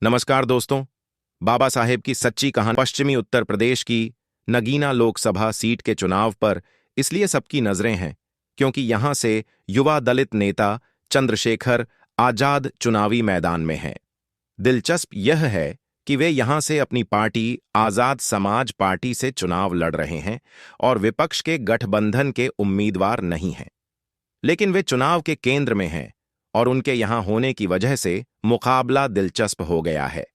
नमस्कार दोस्तों। बाबा साहेब की सच्ची कहानी। पश्चिमी उत्तर प्रदेश की नगीना लोकसभा सीट के चुनाव पर इसलिए सबकी नजरें हैं क्योंकि यहां से युवा दलित नेता चंद्रशेखर आजाद चुनावी मैदान में हैं। दिलचस्प यह है कि वे यहां से अपनी पार्टी आजाद समाज पार्टी से चुनाव लड़ रहे हैं और विपक्ष के गठबंधन के उम्मीदवार नहीं हैं, लेकिन वे चुनाव के केंद्र में हैं और उनके यहां होने की वजह से मुकाबला दिलचस्प हो गया है।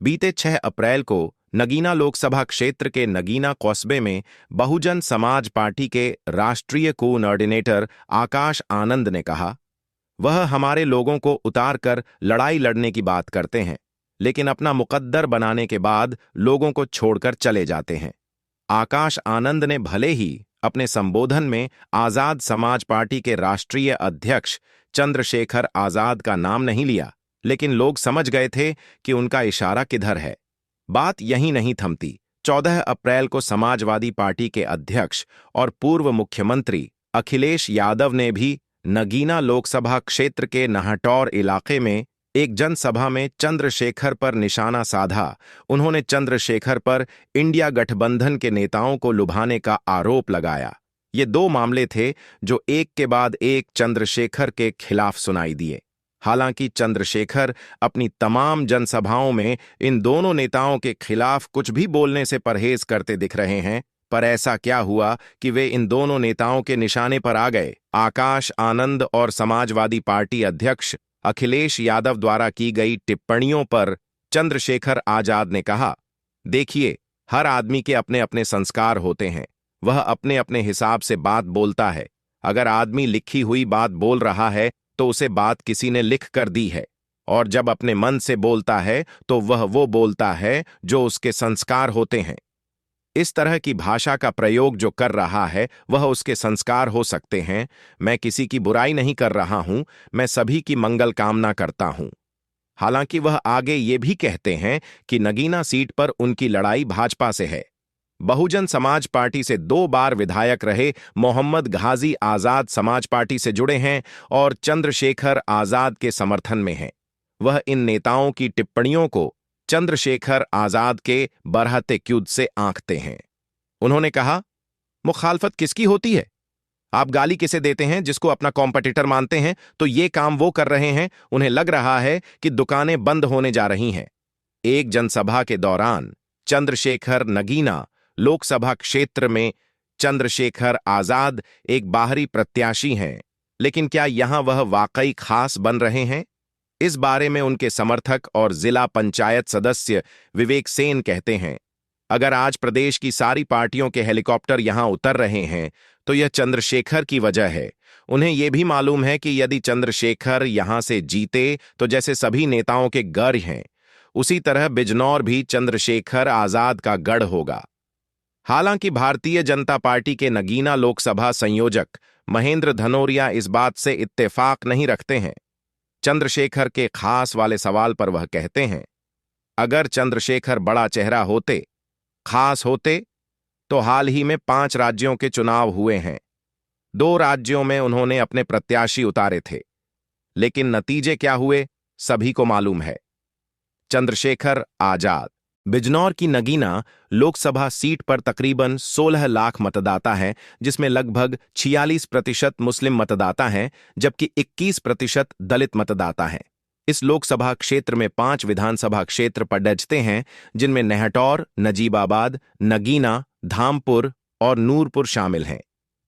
बीते 6 अप्रैल को नगीना लोकसभा क्षेत्र के नगीना कस्बे में बहुजन समाज पार्टी के राष्ट्रीय कोऑर्डिनेटर आकाश आनंद ने कहा, वह हमारे लोगों को उतार कर लड़ाई लड़ने की बात करते हैं, लेकिन अपना मुकद्दर बनाने के बाद लोगों को छोड़कर चले जाते हैं। आकाश आनंद ने भले ही अपने संबोधन में आजाद समाज पार्टी के राष्ट्रीय अध्यक्ष चंद्रशेखर आजाद का नाम नहीं लिया, लेकिन लोग समझ गए थे कि उनका इशारा किधर है। बात यहीं नहीं थमती। 14 अप्रैल को समाजवादी पार्टी के अध्यक्ष और पूर्व मुख्यमंत्री अखिलेश यादव ने भी नगीना लोकसभा क्षेत्र के नाहटौर इलाके में एक जनसभा में चंद्रशेखर पर निशाना साधा। उन्होंने चंद्रशेखर पर इंडिया गठबंधन के नेताओं को लुभाने का आरोप लगाया। ये दो मामले थे जो एक के बाद एक चंद्रशेखर के खिलाफ सुनाई दिए। हालांकि चंद्रशेखर अपनी तमाम जनसभाओं में इन दोनों नेताओं के खिलाफ कुछ भी बोलने से परहेज करते दिख रहे हैं, पर ऐसा क्या हुआ कि वे इन दोनों नेताओं के निशाने पर आ गए। आकाश आनंद और समाजवादी पार्टी अध्यक्ष अखिलेश यादव द्वारा की गई टिप्पणियों पर चंद्रशेखर आजाद ने कहा, देखिए, हर आदमी के अपने अपने संस्कार होते हैं, वह अपने अपने हिसाब से बात बोलता है। अगर आदमी लिखी हुई बात बोल रहा है तो उसे बात किसी ने लिख कर दी है, और जब अपने मन से बोलता है तो वह वो बोलता है जो उसके संस्कार होते हैं। इस तरह की भाषा का प्रयोग जो कर रहा है वह उसके संस्कार हो सकते हैं। मैं किसी की बुराई नहीं कर रहा हूं, मैं सभी की मंगल कामना करता हूं। हालांकि वह आगे ये भी कहते हैं कि नगीना सीट पर उनकी लड़ाई भाजपा से है। बहुजन समाज पार्टी से 2 बार विधायक रहे मोहम्मद गाजी आजाद समाज पार्टी से जुड़े हैं और चंद्रशेखर आजाद के समर्थन में हैं। वह इन नेताओं की टिप्पणियों को चंद्रशेखर आजाद के बरहते क्यूद से आंकते हैं। उन्होंने कहा, मुखालफत किसकी होती है? आप गाली किसे देते हैं? जिसको अपना कॉम्पिटिटर मानते हैं तो ये काम वो कर रहे हैं। उन्हें लग रहा है कि दुकानें बंद होने जा रही हैं। एक जनसभा के दौरान चंद्रशेखर नगीना लोकसभा क्षेत्र में चंद्रशेखर आजाद एक बाहरी प्रत्याशी हैं, लेकिन क्या यहां वह वाकई खास बन रहे हैं? इस बारे में उनके समर्थक और जिला पंचायत सदस्य विवेक सेन कहते हैं, अगर आज प्रदेश की सारी पार्टियों के हेलीकॉप्टर यहां उतर रहे हैं तो यह चंद्रशेखर की वजह है। उन्हें यह भी मालूम है कि यदि चंद्रशेखर यहां से जीते तो जैसे सभी नेताओं के गढ़ हैं, उसी तरह बिजनौर भी चंद्रशेखर आजाद का गढ़ होगा। हालांकि भारतीय जनता पार्टी के नगीना लोकसभा संयोजक महेंद्र धनोरिया इस बात से इत्तेफाक नहीं रखते हैं। चंद्रशेखर के खास वाले सवाल पर वह कहते हैं, अगर चंद्रशेखर बड़ा चेहरा होते, खास होते, तो हाल ही में 5 राज्यों के चुनाव हुए हैं। 2 राज्यों में उन्होंने अपने प्रत्याशी उतारे थे, लेकिन नतीजे क्या हुए सभी को मालूम है। चंद्रशेखर आजाद। बिजनौर की नगीना लोकसभा सीट पर तकरीबन 16 लाख मतदाता हैं, जिसमें लगभग 46% मुस्लिम मतदाता हैं, जबकि 21% दलित मतदाता हैं। इस लोकसभा क्षेत्र में 5 विधानसभा क्षेत्र पड़ते हैं, जिनमें नाहटौर, नजीबाबाद, नगीना, धामपुर और नूरपुर शामिल हैं।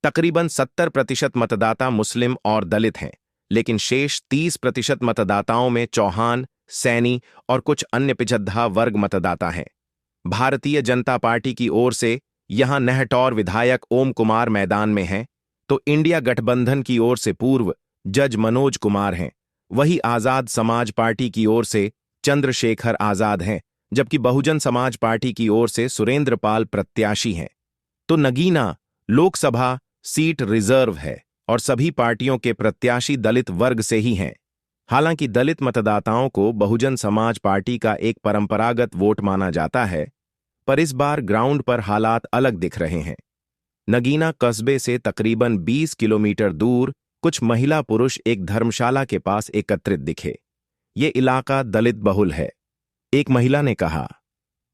तकरीबन 70% मतदाता मुस्लिम और दलित हैं, लेकिन शेष 30% मतदाताओं में चौहान, सैनी और कुछ अन्य पिछड़ा वर्ग मतदाता हैं। भारतीय जनता पार्टी की ओर से यहां नाहटौर विधायक ओम कुमार मैदान में हैं, तो इंडिया गठबंधन की ओर से पूर्व जज मनोज कुमार हैं। वही आजाद समाज पार्टी की ओर से चंद्रशेखर आजाद हैं, जबकि बहुजन समाज पार्टी की ओर से सुरेंद्र पाल प्रत्याशी हैं। तो नगीना लोकसभा सीट रिजर्व है और सभी पार्टियों के प्रत्याशी दलित वर्ग से ही हैं। हालांकि दलित मतदाताओं को बहुजन समाज पार्टी का एक परंपरागत वोट माना जाता है, पर इस बार ग्राउंड पर हालात अलग दिख रहे हैं। नगीना कस्बे से तकरीबन 20 किलोमीटर दूर कुछ महिला पुरुष एक धर्मशाला के पास एकत्रित दिखे। ये इलाका दलित बहुल है। एक महिला ने कहा,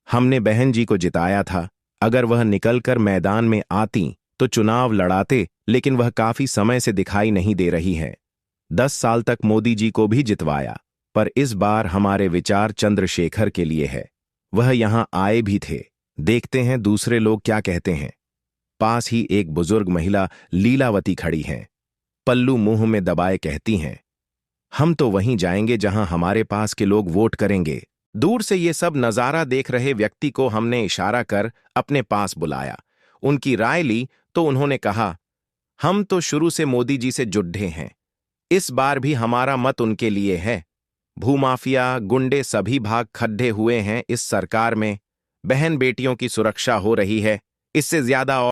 हमने बहन जी को जिताया था। अगर वह निकलकर मैदान में आती तो चुनाव लड़ाते, लेकिन वह काफी समय से दिखाई नहीं दे रही है। 10 साल तक मोदी जी को भी जितवाया, पर इस बार हमारे विचार चंद्रशेखर के लिए है। वह यहां आए भी थे। देखते हैं दूसरे लोग क्या कहते हैं। पास ही एक बुजुर्ग महिला लीलावती खड़ी हैं। पल्लू मुंह में दबाए कहती हैं, हम तो वहीं जाएंगे जहां हमारे पास के लोग वोट करेंगे। दूर से ये सब नजारा देख रहे व्यक्ति को हमने इशारा कर अपने पास बुलाया। उनकी राय ली तो उन्होंने कहा, हम तो शुरू से मोदी जी से जुड़े हैं। इस बार भी हमारा मत उनके लिए है। भूमाफिया, गुंडे सभी भाग खड्डे हुए हैं इस सरकार में। बहन बेटियों की सुरक्षा हो रही है, इससे ज्यादा और